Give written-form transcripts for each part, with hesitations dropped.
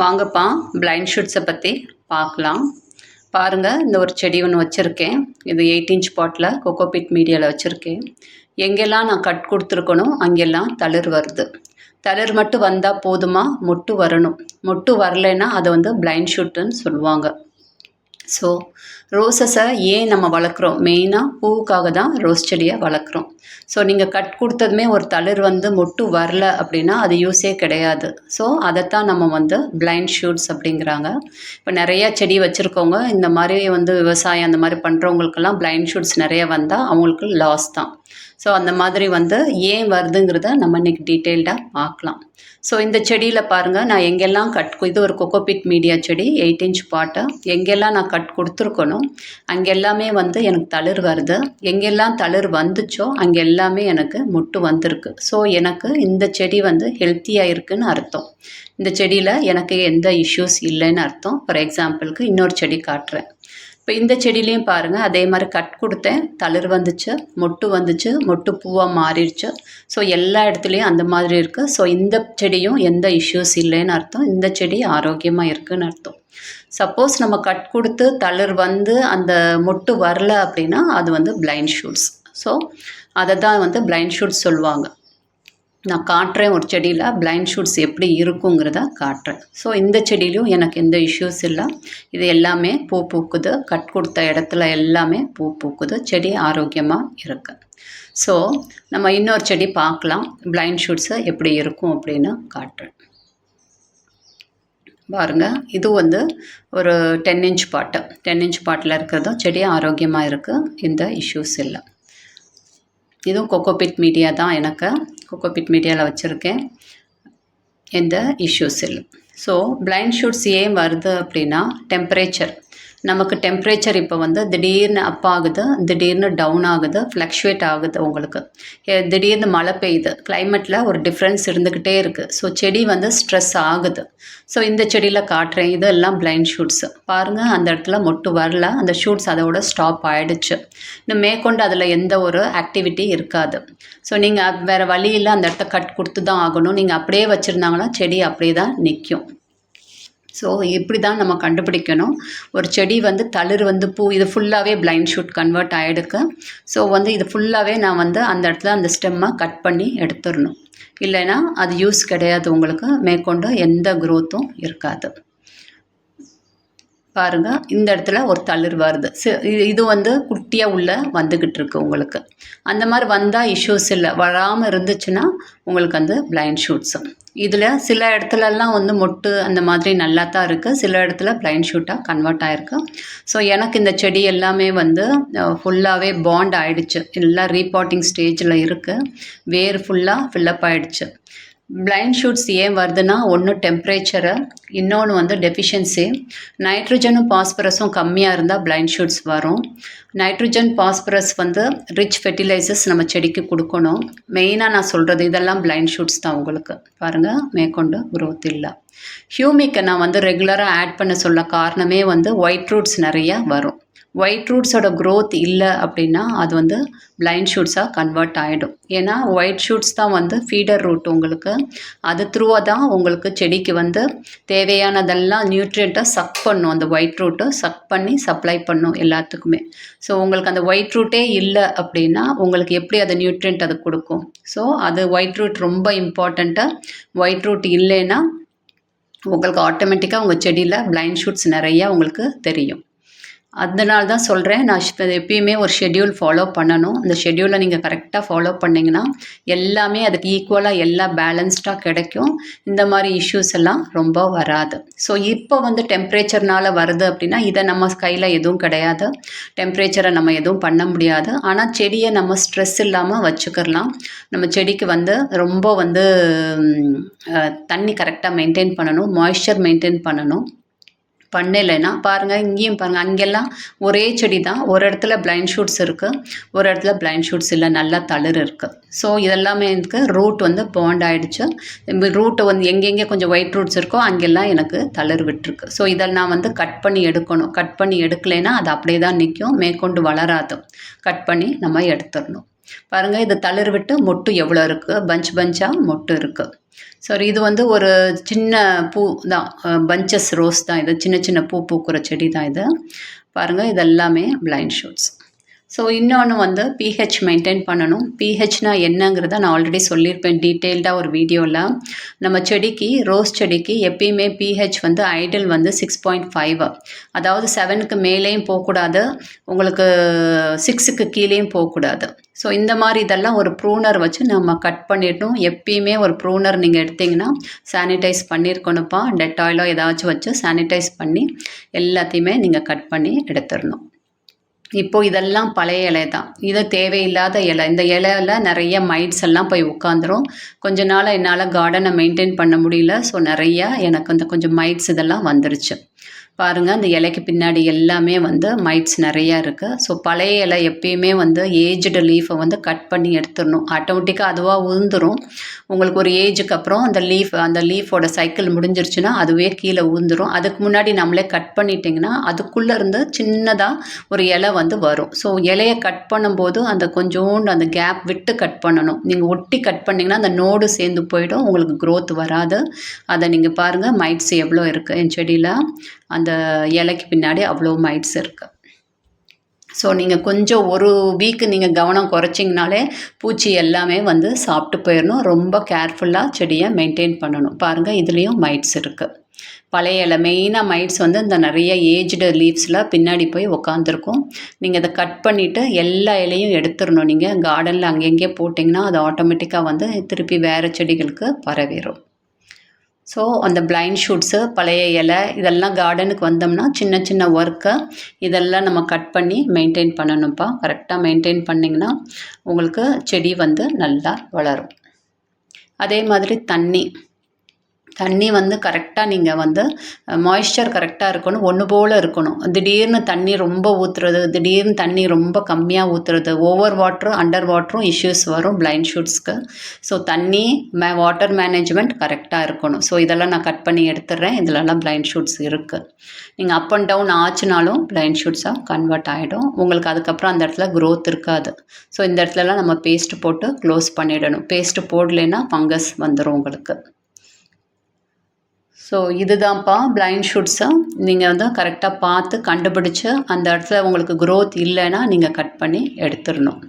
வாங்கப்பா பிளைண்ட் ஷூட்ஸை பற்றி பார்க்கலாம். பாருங்கள், இந்த ஒரு செடி ஒன்று வச்சுருக்கேன். இது 8 இன்ச் பாட்டில் கோகோபிட் மீடியாவில் வச்சுருக்கேன். எங்கெல்லாம் நான் கட் கொடுத்துருக்கணும் அங்கெல்லாம் தளிர் வருது. தளிர் மட்டும் வந்தால் போதுமா? மொட்டு வரணும். மொட்டு வரலைன்னா அதை வந்து பிளைண்ட் ஷூட்டுன்னு சொல்லுவாங்க. ஸோ ரோசஸை ஏன் நம்ம வளர்க்குறோம்? மெயினாக பூவுக்காக தான் ரோஸ் செடியை வளர்க்குறோம். ஸோ நீங்கள் கட் கொடுத்ததுமே ஒரு தளிர் வந்து மொட்டு வரல அப்படின்னா அது யூஸே கிடையாது. ஸோ அதைத்தான் நம்ம வந்து பிளைண்ட் ஷூட்ஸ் அப்படிங்கிறாங்க. இப்போ நிறையா செடி வச்சுருக்கவங்க, இந்த மாதிரி வந்து விவசாயம் அந்த மாதிரி பண்ணுறவங்களுக்கெல்லாம் பிளைண்ட் ஷூட்ஸ் நிறைய வந்தால் அவங்களுக்கு லாஸ் தான். ஸோ அந்த மாதிரி வந்து ஏன் வருதுங்கிறத நம்ம இன்றைக்கி டீட்டெயில்டாக பார்க்கலாம். ஸோ இந்த செடியில் பாருங்கள், நான் எங்கெல்லாம் இது ஒரு கோகோபிட் மீடியா செடி 8 இன்ச் பாட்டை. எங்கெல்லாம் நான் கட் கொடுத்துருக்கணும் அங்கெல்லாமே வந்து எனக்கு தளிர் வருது. எங்கெல்லாம் தளிர் வந்துச்சோ அங்கே எல்லாமே எனக்கு மொட்டு வந்திருக்கு. ஸோ எனக்கு இந்த செடி வந்து ஹெல்த்தியாக இருக்குதுன்னு அர்த்தம். இந்த செடியில் எனக்கு எந்த இஷ்யூஸ் இல்லைன்னு அர்த்தம். ஃபார் எக்ஸாம்பிளுக்கு இன்னொரு செடி காட்டுறேன். இப்போ இந்த செடியிலையும் பாருங்கள், அதே மாதிரி கட் கொடுத்தேன், தளிர் வந்துச்சு, மொட்டு வந்துச்சு, மொட்டு பூவாக மாறிடுச்சு. ஸோ எல்லா இடத்துலையும் அந்த மாதிரி இருக்குது. ஸோ இந்த செடியும் எந்த இஷ்யூஸ் இல்லைன்னு அர்த்தம். இந்த செடி ஆரோக்கியமாக இருக்குதுன்னு அர்த்தம். சப்போஸ் நம்ம கட் கொடுத்து தளிர் வந்து அந்த மொட்டு வரல அப்படின்னா அது வந்து பிளைண்ட் ஷூட்ஸ். ஸோ அதை தான் வந்து பிளைண்ட் ஷூட்ஸ் சொல்லுவாங்க. நான் காட்டுறேன் ஒரு செடியில் பிளைண்ட் ஷூட்ஸ் எப்படி இருக்குங்கிறத காட்டுறேன். ஸோ இந்த செடியிலையும் எனக்கு எந்த இஷ்யூஸ் இல்லை. இது எல்லாமே பூ பூக்குது. கட் கொடுத்த இடத்துல எல்லாமே பூ பூக்குது. செடி ஆரோக்கியமாக இருக்குது. ஸோ நம்ம இன்னொரு செடி பார்க்கலாம், பிளைண்ட் ஷூட்ஸை எப்படி இருக்கும் அப்படின்னு காட்டுறேன். பாருங்கள், இது வந்து ஒரு 10 இன்ச் பாட்டு. 10 இன்ச் பாட்டில் இருக்கிறதும் செடி ஆரோக்கியமாக இருக்குது. எந்த இஷ்யூஸ் இல்லை. இதுவும் கோகோபிட் மீடியா தான். எனக்கு கோகோபிட் மீடியாவில் வச்சுருக்கேன். எந்த இஷ்யூஸ் இல்லை. ஸோ பிளைண்ட் ஷூட்ஸ் ஏன் வருது அப்படின்னா டெம்பரேச்சர். நமக்கு டெம்பரேச்சர் இப்போ வந்து திடீர்னு அப் ஆகுது, திடீர்னு டவுன் ஆகுது, ஃப்ளக்ஷுவேட் ஆகுது. உங்களுக்கு திடீர்னு மழை பெய்யுது, கிளைமேட்டில் ஒரு டிஃப்ரென்ஸ் இருந்துக்கிட்டே இருக்குது. ஸோ செடி வந்து ஸ்ட்ரெஸ் ஆகுது. ஸோ இந்த செடியில் காட்டுறேன், இதெல்லாம் பிளைண்ட் ஷூட்ஸு. பாருங்கள், அந்த இடத்துல மொட்டு வரல, அந்த ஷூட்ஸ் அதோட ஸ்டாப் ஆகிடுச்சு. இன்னும் மேற்கொண்டு அதில் எந்த ஒரு ஆக்டிவிட்டி இருக்காது. ஸோ நீங்கள் வேறு வழியில் அந்த இடத்த கட் கொடுத்து தான் ஆகணும். நீங்கள் அப்படியே வச்சுருந்தாங்கன்னா செடி அப்படியே தான் நிற்கும். ஸோ இப்படி தான் நம்ம கண்டுபிடிக்கணும். ஒரு செடி வந்து தளிர் வந்து பூ, இது ஃபுல்லாகவே பிளைண்ட் ஷூட் கன்வெர்ட் ஆகிடுக்கு. ஸோ வந்து இது ஃபுல்லாகவே நான் வந்து அந்த இடத்துல அந்த ஸ்டெம்மை கட் பண்ணி எடுத்துடணும். இல்லைன்னா அது யூஸ் கிடையாது. உங்களுக்கு மேற்கொண்டு எந்த க்ரோத்தும் இருக்காது. பாருங்கள், இந்த இடத்துல ஒரு தளிர் வருது. இது வந்து குட்டியாக உள்ளே வந்துக்கிட்டு இருக்கு. உங்களுக்கு அந்த மாதிரி வந்தால் இஷ்யூஸ் இல்லை. வராமல் இருந்துச்சுன்னா உங்களுக்கு வந்து பிளைண்ட் ஷூட்ஸு. இதில் சில இடத்துலலாம் வந்து மொட்டு அந்த மாதிரி நல்லா தான் இருக்குது. சில இடத்துல பிளைண்ட் ஷூட்டாக கன்வெர்ட் ஆகிருக்கு. ஸோ எனக்கு இந்த செடி எல்லாமே வந்து ஃபுல்லாகவே பாண்ட் ஆகிடுச்சு. எல்லாம் ரீபாட்டிங் ஸ்டேஜில் இருக்குது. வேர் ஃபுல்லாக ஃபில்லப் ஆகிடுச்சு. பிளைண்ட் ஷூட்ஸ் ஏன் வருதுன்னா, ஒன்று டெம்பரேச்சரு, இன்னொன்று வந்து டெஃபிஷியன்சி. நைட்ரஜனும் பாஸ்பரஸும் கம்மியாக இருந்தால் பிளைண்ட் ஷூட்ஸ் வரும். நைட்ரஜன் பாஸ்பரஸ் வந்து ரிச் ஃபெர்டிலைசர்ஸ் நம்ம செடிக்கு கொடுக்கணும். மெயினாக நான் சொல்கிறது இதெல்லாம் பிளைண்ட் ஷூட்ஸ் தான். உங்களுக்கு பாருங்கள், மேற்கொண்டு குரோத் இல்லை. ஹியூமிக்கை நான் வந்து ரெகுலராக ஆட் பண்ண சொல்ல காரணமே வந்து ஒயிட் ரூட்ஸ் நிறையா வரும். ஒயிட் ரூட்ஸோட க்ரோத் இல்லை அப்படின்னா அது வந்து பிளைண்ட் ஷூட்ஸாக கன்வெர்ட் ஆகிடும். ஏன்னா ஒயிட் ஷூட்ஸ் தான் வந்து ஃபீடர் ரூட். உங்களுக்கு அது த்ரூவாக தான் உங்களுக்கு செடிக்கு வந்து தேவையானதெல்லாம் நியூட்ரியண்ட்டை சக் பண்ணும். அந்த ஒயிட் ரூட்டை சக் பண்ணி சப்ளை பண்ணும் எல்லாத்துக்குமே. ஸோ உங்களுக்கு அந்த ஒயிட் ரூட்டே இல்லை அப்படின்னா உங்களுக்கு எப்படி அது நியூட்ரியண்ட் அது கொடுக்கும்? ஸோ அது ஒயிட் ரூட் ரொம்ப இம்பார்ட்டண்ட்டாக. ஒயிட் ரூட் இல்லைன்னா உங்களுக்கு ஆட்டோமேட்டிக்காக உங்கள் செடியில் பிளைண்ட் ஷூட்ஸ் நிறையா உங்களுக்கு தெரியும். அதனால தான் சொல்கிறேன், நான் எப்பயுமே ஒரு ஷெட்யூல் ஃபாலோ பண்ணணும். அந்த ஷெட்யூலை நீங்கள் கரெக்டாக ஃபாலோ பண்ணிங்கன்னா எல்லாமே அதுக்கு ஈக்குவலாக எல்லாம் பேலன்ஸ்டாக கிடைக்கும். இந்த மாதிரி இஷ்யூஸ் எல்லாம் ரொம்ப வராது. ஸோ இப்போ வந்து டெம்பரேச்சர்னால் வருது அப்படின்னா இதை நம்ம கையில் எதுவும் கிடையாது. டெம்பரேச்சரை நம்ம எதுவும் பண்ண முடியாது. ஆனால் செடியை நம்ம ஸ்ட்ரெஸ் இல்லாமல் வச்சுக்கலாம். நம்ம செடிக்கு வந்து ரொம்ப வந்து தண்ணி கரெக்டாக மெயின்டைன் பண்ணணும், மாய்ஸ்சர் மெயின்டைன் பண்ணணும். பண்ணலைன்னா பாருங்கள், இங்கேயும் பாருங்கள், அங்கெல்லாம் ஒரே செடி தான். ஒரு இடத்துல பிளைண்ட் ஷூட்ஸ் இருக்குது, ஒரு இடத்துல பிளைண்ட் ஷூட்ஸ் இல்லை, நல்லா தளிர் இருக்குது. ஸோ இதெல்லாமே எனக்கு ரூட் வந்து பாண்ட் ஆகிடுச்சு. ரூட்டை வந்து எங்கெங்கே கொஞ்சம் ஒயிட் ரூட்ஸ் இருக்கோ அங்கெல்லாம் எனக்கு தளிர் விட்டுருக்கு. ஸோ இதில் நான் வந்து கட் பண்ணி எடுக்கணும். கட் பண்ணி எடுக்கலைன்னா அது அப்படியே தான் நிற்கும், மேற்கொண்டு வளராது. கட் பண்ணி நம்ம எடுத்துடணும். பாருங்கள், இது தளிர் விட்டு மொட்டு எவ்வளோ இருக்குது, பஞ்சாக மொட்டு இருக்குது. சரி, இது வந்து ஒரு சின்ன பூ தான், பஞ்சஸ் ரோஸ் தான் இது, சின்ன சின்ன பூ பூக்கிற செடி தான் இது. பாருங்கள், இது எல்லாமே பிளைண்ட் ஷூட்ஸ். ஸோ இன்னொன்று வந்து பிஹெச் மெயின்டைன் பண்ணணும். பிஹெச்னால் என்னங்கிறத நான் ஆல்ரெடி சொல்லியிருப்பேன் டீட்டெயில்டாக ஒரு வீடியோவில். நம்ம செடிக்கு, ரோஸ் செடிக்கு எப்பயுமே பிஹெச் வந்து ஐடியல் வந்து 6.5, அதாவது 7க்கு மேலேயும் போகக்கூடாது, உங்களுக்கு 6க்கு கீழேயும் போகக்கூடாது. ஸோ இந்த மாதிரி இதெல்லாம் ஒரு ப்ரூனர் வச்சு நம்ம கட் பண்ணிடணும். எப்பயுமே ஒரு ப்ரூனர் நீங்கள் எடுத்திங்கன்னா சானிடைஸ் பண்ணியிருக்கணும்ப்பா. டெட்டாயிலோ ஏதாச்சும் வச்சு சானிடைஸ் பண்ணி எல்லாத்தையுமே நீங்கள் கட் பண்ணி எடுத்துடணும். இப்போது இதெல்லாம் பழைய இலை தான், இது தேவையில்லாத இலை. இந்த இலையில் நிறைய மைட்ஸ் எல்லாம் போய் உட்காந்துரும். கொஞ்ச நாள் என்னால் கார்டனை மெயின்டைன் பண்ண முடியல. ஸோ நிறையா எனக்கு அந்த கொஞ்சம் மைட்ஸ் இதெல்லாம் வந்துருச்சு. பாருங்கள், அந்த இலைக்கு பின்னாடி எல்லாமே வந்து மைட்ஸ் நிறையா இருக்குது. ஸோ பழைய இலை எப்பயுமே வந்து ஏஜ்டு லீஃபை வந்து கட் பண்ணி எடுத்துடணும். ஆட்டோமேட்டிக்காக அதுவாக உழுந்துரும். உங்களுக்கு ஒரு ஏஜுக்கு அப்புறம் அந்த லீஃபோட சைக்கிள் முடிஞ்சிருச்சுன்னா அதுவே கீழே உழுந்துரும். அதுக்கு முன்னாடி நம்மளே கட் பண்ணிட்டிங்கன்னா அதுக்குள்ளே இருந்து சின்னதாக ஒரு இலை வந்து வரும். ஸோ இலையை கட் பண்ணும்போது அந்த கொஞ்சோண்டு அந்த கேப் விட்டு கட் பண்ணணும். நீங்கள் ஒட்டி கட் பண்ணிங்கன்னா அந்த நோடு சேர்ந்து போயிடும், உங்களுக்கு க்ரோத் வராது. அதை நீங்கள் பாருங்கள், மைட்ஸ் எவ்வளோ இருக்குது என் செடியில். அந்த இலைக்கு பின்னாடி அவ்வளோ மைட்ஸ் இருக்குது. ஸோ நீங்கள் கொஞ்சம் ஒரு வீக்கு நீங்கள் கவனம் குறைச்சிங்கனாலே பூச்சி எல்லாமே வந்து சாப்பிட்டு போயிடணும். ரொம்ப கேர்ஃபுல்லாக செடியை மெயின்டைன் பண்ணணும். பாருங்கள், இதுலேயும் மைட்ஸ் இருக்குது. பழைய இலை மெயினாக மைட்ஸ் வந்து இந்த நிறைய ஏஜ்டு லீவ்ஸில் பின்னாடி போய் உக்காந்துருக்கும். நீங்கள் அதை கட் பண்ணிவிட்டு எல்லா இலையும் எடுத்துடணும். நீங்கள் கார்டனில் அங்கங்கே போட்டிங்கன்னா அது ஆட்டோமேட்டிக்காக வந்து திருப்பி வேறு செடிகளுக்கு பரவிடும். ஸோ அந்த பிளைண்ட் ஷூட்ஸு, பழைய இலை இதெல்லாம் கார்டனுக்கு வந்தோம்னா சின்ன சின்ன ஒர்க்கை இதெல்லாம் நம்ம கட் பண்ணி மெயின்டைன் பண்ணணும்ப்பா. கரெக்டாக மெயின்டைன் பண்ணிங்கன்னா உங்களுக்கு செடி வந்து நல்லா வளரும். அதே மாதிரி தண்ணி வந்து கரெக்டாக நீங்கள் வந்து மாய்ஸ்சர் கரெக்டாக இருக்கணும், ஒன்று போல் இருக்கணும். திடீர்னு தண்ணி ரொம்ப ஊற்றுறது, திடீர்னு தண்ணி ரொம்ப கம்மியாக ஊற்றுறது, ஓவர் வாட்டரும் அண்டர் வாட்டரும் இஷ்யூஸ் வரும் பிளைண்ட் ஷூட்ஸ்க்கு. ஸோ தண்ணி வாட்டர் மேனேஜ்மெண்ட் கரெக்டாக இருக்கணும். ஸோ இதெல்லாம் நான் கட் பண்ணி எடுத்துடுறேன். இதிலெல்லாம் பிளைண்ட் ஷூட்ஸ் இருக்குது. நீங்கள் அப் அண்ட் டவுன் ஆச்சுனாலும் பிளைண்ட் ஷூட்ஸாக கன்வெர்ட் ஆகிடும். உங்களுக்கு அதுக்கப்புறம் அந்த இடத்துல க்ரோத் இருக்காது. ஸோ இந்த இடத்துலலாம் நம்ம பேஸ்ட்டு போட்டு க்ளோஸ் பண்ணிடணும். பேஸ்ட்டு போடலைன்னா ஃபங்கஸ் வந்துடும் உங்களுக்கு. ஸோ இதுதான்ப்பா பிளைண்ட் ஷூட்ஸை நீங்கள் வந்து கரெக்டாக பார்த்து கண்டுபிடிச்சி அந்த இடத்துல உங்களுக்கு க்ரோத் இல்லைன்னா நீங்கள் கட் பண்ணி எடுத்துடணும்.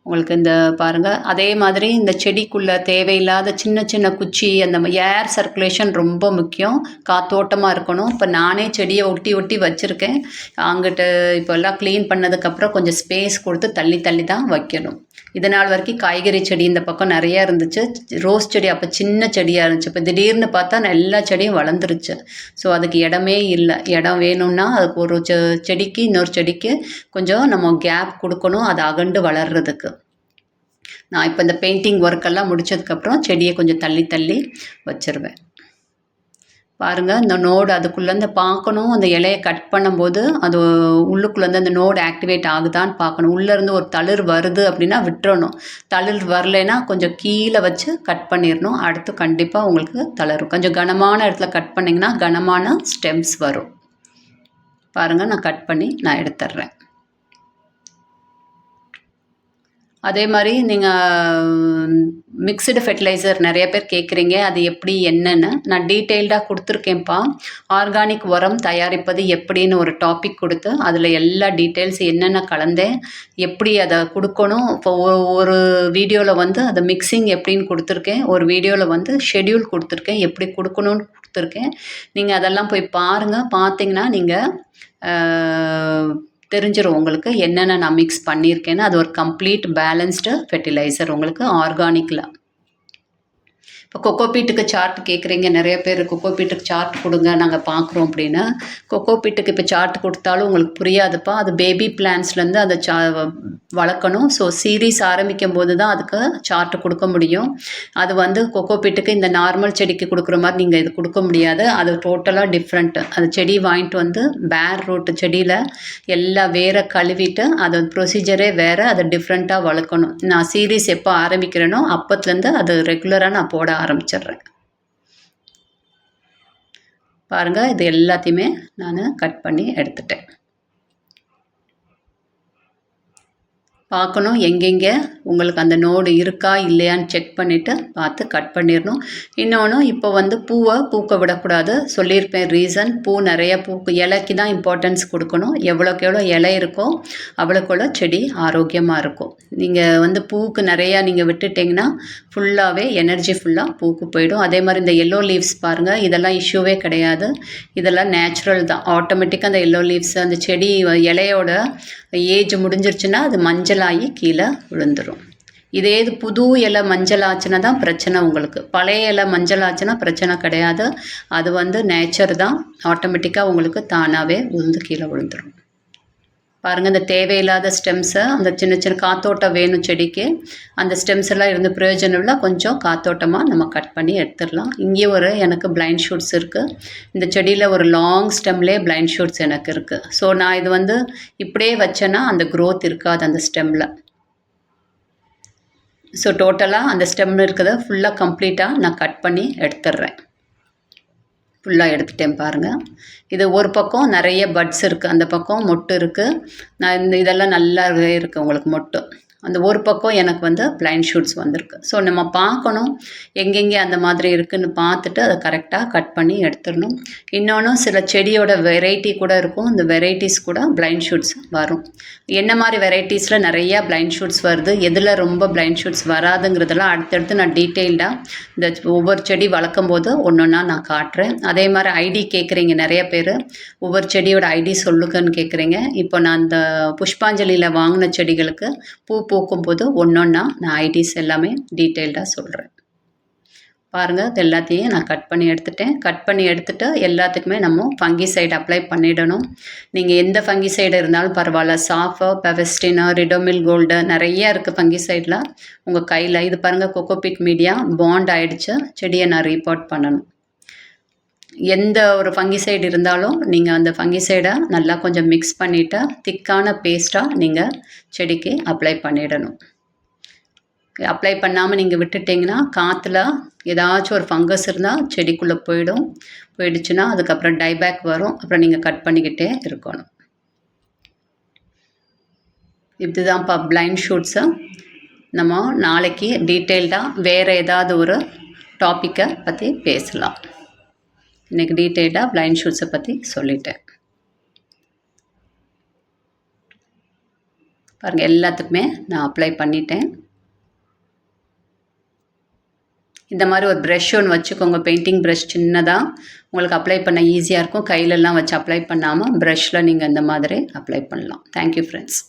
உங்களுக்கு இந்த பாருங்கள், அதே மாதிரி இந்த செடிக்குள்ளே தேவையில்லாத சின்ன சின்ன குச்சி, அந்த ஏர் சர்க்குலேஷன் ரொம்ப முக்கியம். காத்தோட்டமாக இருக்கணும். இப்போ நானே செடியை ஒட்டி வச்சுருக்கேன். அங்கிட்டு இப்போ எல்லாம் க்ளீன் பண்ணதுக்கப்புறம் கொஞ்சம் ஸ்பேஸ் கொடுத்து தள்ளி தான் வைக்கணும். இதனால் வரைக்கும் காய்கறி செடி இந்த பக்கம் நிறையா இருந்துச்சு. ரோஸ் செடி அப்போ சின்ன செடியாக இருந்துச்சு. இப்போ திடீர்னு பார்த்தா எல்லா செடியும் வளர்ந்துருச்சு. ஸோ அதுக்கு இடமே இல்லை. இடம் வேணும்னா அதுக்கு ஒரு செடிக்கு இன்னொரு செடிக்கு கொஞ்சம் நம்ம கேப் கொடுக்கணும், அது அகண்டு வளர்கிறதுக்கு. நான் இப்போ இந்த பெயிண்டிங் ஒர்க்கெல்லாம் முடித்ததுக்கப்புறம் செடியை கொஞ்சம் தள்ளி வச்சுருவேன். பாருங்கள், இந்த நோடு அதுக்குள்ளேருந்து பார்க்கணும். அந்த இலையை கட் பண்ணும்போது அது உள்ளுக்குள்ளேருந்து அந்த நோடு ஆக்டிவேட் ஆகுதான்னு பார்க்கணும். உள்ளேருந்து ஒரு தளிர் வருது அப்படின்னா விட்டுறணும். தளிர் வரலைன்னா கொஞ்சம் கீழே வச்சு கட் பண்ணிடணும். அடுத்து கண்டிப்பாக உங்களுக்கு தளரும். கொஞ்சம் கனமான இடத்துல கட் பண்ணிங்கன்னா கனமான ஸ்டெம்ஸ் வரும். பாருங்கள், நான் கட் பண்ணி நான் எடுத்துட்றேன். அதே மாதிரி நீங்கள் மிக்சடு ஃபெர்டிலைசர் நிறைய பேர் கேட்குறீங்க, அது எப்படி என்னன்னு நான் டீட்டெயில்டாக கொடுத்துருக்கேன்ப்பா. ஆர்கானிக் உரம் தயாரிப்பது எப்படின்னு ஒரு டாபிக் கொடுத்து அதில் எல்லா டீட்டெயில்ஸ் என்னென்ன கலந்தேன், எப்படி அதை கொடுக்கணும். இப்போ ஒரு வீடியோவில் வந்து அதை மிக்சிங் எப்படின்னு கொடுத்துருக்கேன், ஒரு வீடியோவில் வந்து ஷெட்யூல் கொடுத்துருக்கேன், எப்படி கொடுக்கணும்னு கொடுத்துருக்கேன். நீங்கள் அதெல்லாம் போய் பாருங்கள். பார்த்தீங்கன்னா நீங்கள் தெரிஞ்சிடும் உங்களுக்கு என்னென்ன நான் மிக்ஸ் பண்ணியிருக்கேன்னு. அது ஒரு கம்ப்ளீட் பேலன்ஸ்டு ஃபெர்டிலைசர் உங்களுக்கு ஆர்கானிக்கில். இப்போ கொக்கோபீட்டுக்கு சார்ட் கேட்குறீங்க நிறைய பேர், கொக்கோபீட்டுக்கு சார்ட் கொடுங்க நாங்கள் பார்க்குறோம் அப்படின்னு. கொக்கோபீட்டுக்கு இப்போ சார்ட் கொடுத்தாலும் உங்களுக்கு புரியாதுப்பா. அது பேபி பிளான்ஸ்லேருந்து அதை வளர்க்கணும். ஸோ சீரீஸ் ஆரம்பிக்கும் போது தான் அதுக்கு சார்ட் கொடுக்க முடியும். அது வந்து கொக்கோபீட்டுக்கு இந்த நார்மல் செடிக்கு கொடுக்குற மாதிரி நீங்கள் இது கொடுக்க முடியாது. அது டோட்டலாக டிஃப்ரெண்ட்டு. அது செடி வாங்கிட்டு வந்து பேர் ரூட்டு செடியில் எல்லாம் வேற கழுவிட்டு அது ப்ரொசீஜரே வேறு, அதை டிஃப்ரெண்ட்டாக வளர்க்கணும். நான் சீரீஸ் எப்போ ஆரம்பிக்கிறேனோ அப்போத்துலேருந்து அது ரெகுலராக நான் போட ஆரம்பிச்சிடுறேன். பாருங்கள், இது எல்லாத்தையுமே நான் கட் பண்ணி எடுத்துட்டேன். பார்க்கணும் எங்கெங்கே உங்களுக்கு அந்த நோடு இருக்கா இல்லையான்னு செக் பண்ணிவிட்டு பார்த்து கட் பண்ணிடணும். இன்னொன்று இப்போ வந்து பூவை பூக்க விடக்கூடாது, சொல்லியிருப்பேன் ரீசன். பூ நிறைய பூக்கு இலைக்கு தான் இம்பார்ட்டன்ஸ் கொடுக்கணும். எவ்வளோக்கு எவ்வளோ இலை இருக்கோ அவ்வளோக்கு செடி ஆரோக்கியமாக இருக்கும். நீங்கள் வந்து பூவுக்கு நிறையா நீங்கள் விட்டுட்டிங்கன்னா ஃபுல்லாகவே எனர்ஜி ஃபுல்லாக பூக்கு போயிடும். அதே மாதிரி இந்த எல்லோ லீவ்ஸ் பாருங்கள், இதெல்லாம் இஷ்யூவே கிடையாது, இதெல்லாம் நேச்சுரல் தான். ஆட்டோமேட்டிக்காக அந்த எல்லோ லீவ்ஸ் அந்த செடி இலையோட ஏஜ் முடிஞ்சிருச்சுன்னா அது மஞ்சளாகி கீழே விழுந்துடும். இதே இது புது இலை மஞ்சள் ஆச்சுன்னா தான் பிரச்சனை உங்களுக்கு. பழைய இலை மஞ்சள் ஆச்சுன்னா பிரச்சனை கிடையாது, அது வந்து நேச்சர் தான். ஆட்டோமேட்டிக்காக உங்களுக்கு தானாகவே உளுந்து கீழே விழுந்துடும். பாருங்கள், இந்த தேவையில்லாத ஸ்டெம்ஸை அந்த சின்ன சின்ன காத்தோட்டம் வேணும் செடிக்கு, அந்த ஸ்டெம்ஸ் எல்லாம் இருந்து பிரயோஜனம் இல்லை, கொஞ்சம் காத்தோட்டமாக நம்ம கட் பண்ணி எடுத்துடலாம். இங்கே எனக்கு பிளைண்ட் ஷூட்ஸ் இருக்குது. இந்த செடியில் ஒரு லாங் ஸ்டெம்லேயே பிளைண்ட் ஷூட்ஸ் எனக்கு இருக்குது. ஸோ நான் இது வந்து இப்படியே வச்சேன்னா அந்த க்ரோத் இருக்காது அந்த ஸ்டெம்மில். ஸோ டோட்டலாக அந்த ஸ்டெம் இருக்கிறத ஃபுல்லாக கம்ப்ளீட்டாக நான் கட் பண்ணி எடுத்துடுறேன். ஃபுல்லாக எடுத்துட்டேன் பாருங்கள். இது ஒரு பக்கம் நிறைய பட்ஸ் இருக்குது, அந்த பக்கம் மொட்டு இருக்குது. நான் இதெல்லாம் நல்லாவே இருக்குது உங்களுக்கு மொட்டு. அந்த ஒரு பக்கம் எனக்கு வந்து பிளைண்ட் ஷூட்ஸ் வந்திருக்கு. ஸோ நம்ம பார்க்கணும் எங்கெங்கே அந்த மாதிரி இருக்குதுன்னு பார்த்துட்டு அதை கரெக்டாக கட் பண்ணி எடுத்துடணும். இன்னொன்று சில செடியோட வெரைட்டி கூட இருக்கும், இந்த வெரைட்டிஸ் கூட பிளைண்ட் ஷூட்ஸ் வரும். என்ன மாதிரி வெரைட்டிஸில் நிறையா பிளைண்ட் ஷூட்ஸ் வருது, எதில் ரொம்ப பிளைண்ட் ஷூட்ஸ் வராதுங்கிறதெல்லாம் அடுத்தடுத்து நான் டீட்டெயில்டாக இந்த ஒவ்வொரு செடி வளர்க்கும் போது ஒன்று ஒன்றா நான் காட்டுறேன். அதே மாதிரி ஐடி கேட்குறீங்க நிறைய பேர், ஒவ்வொரு செடியோட ஐடி சொல்லுங்கன்னு கேட்குறீங்க. இப்போ நான் அந்த புஷ்பாஞ்சலியில் வாங்கின செடிகளுக்கு பூ பூக்கும்போது ஒன்றொன்னா நான் ஐடிஸ் எல்லாமே டீட்டெயில்டாக சொல்கிறேன். பாருங்கள், இது எல்லாத்தையும் நான் கட் பண்ணி எடுத்துட்டேன். கட் பண்ணி எடுத்துகிட்டு எல்லாத்துக்குமே நம்ம ஃபங்கிசைடு அப்ளை பண்ணிடணும். நீங்கள் எந்த ஃபங்கிசைடு இருந்தாலும் பரவாயில்ல, சாஃபோ, பெவஸ்டினா, ரிடோமில் கோல்டு நிறையா இருக்குது ஃபங்கிசைடில் உங்கள் கையில். இது பாருங்கள், கொக்கோபிட் மீடியா பாண்ட் ஆகிடுச்சு, செடியை நான் ரீபாட் பண்ணணும். எந்த ஒரு ஃபங்கிசைடு இருந்தாலும் நீங்கள் அந்த ஃபங்கிசைடை நல்லா கொஞ்சம் மிக்ஸ் பண்ணிவிட்டு திக்கான பேஸ்ட்டாக நீங்கள் செடிக்கு அப்ளை பண்ணிடணும். அப்ளை பண்ணாமல் நீங்கள் விட்டுட்டிங்கன்னா காற்றுல ஏதாச்சும் ஒரு ஃபங்கஸ் இருந்தால் செடிக்குள்ளே போயிடுச்சுன்னா அதுக்கப்புறம் டைபேக் வரும், அப்புறம் நீங்கள் கட் பண்ணிக்கிட்டே இருக்கணும். இதுதான்ப்பா பிளைண்ட் ஷூட்ஸை. நம்ம நாளைக்கு டீட்டெயில்டாக வேறு ஏதாவது ஒரு டாப்பிக்கை பற்றி பேசலாம். இன்றைக்கி டீட்டெயில்டாக பிளைண்ட் ஷூட்ஸை பற்றி சொல்லிட்டேன். பாருங்கள், எல்லாத்துக்குமே நான் அப்ளை பண்ணிட்டேன். இந்த மாதிரி ஒரு ப்ரஷ் ஒன்று வச்சுக்கோங்க, பெயிண்டிங் ப்ரஷ் சின்னதாக, உங்களுக்கு அப்ளை பண்ண ஈஸியாக இருக்கும். கையிலெல்லாம் வச்சு அப்ளை பண்ணாமல் ப்ரஷ்ஷில் நீங்கள் இந்த மாதிரி அப்ளை பண்ணலாம். Thank you friends.